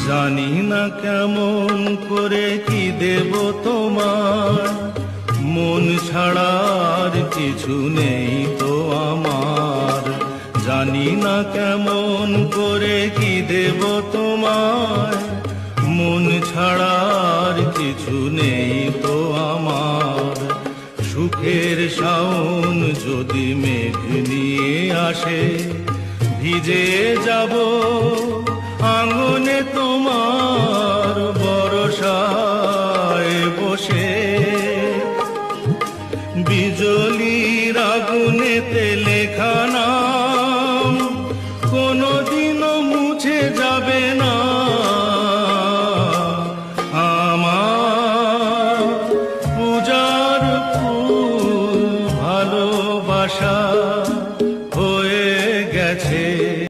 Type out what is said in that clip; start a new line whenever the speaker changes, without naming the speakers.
জানি না কেমন করে কি দেব তোমার, মন ছাড়ার কিছু নেই তো আমার। জানি না কেমন করে কি দেব তোমার, মন ছাড়ার কিছু নেই তো আমার। সুখের শাওন যদি মেঘ নিয়ে আসে, ভিজে যাব আঙ্গনে তোমার বরসায় বসে। বিজলির আগুনেতে লেখা নাম কোনদিনও মুছে যাবে না,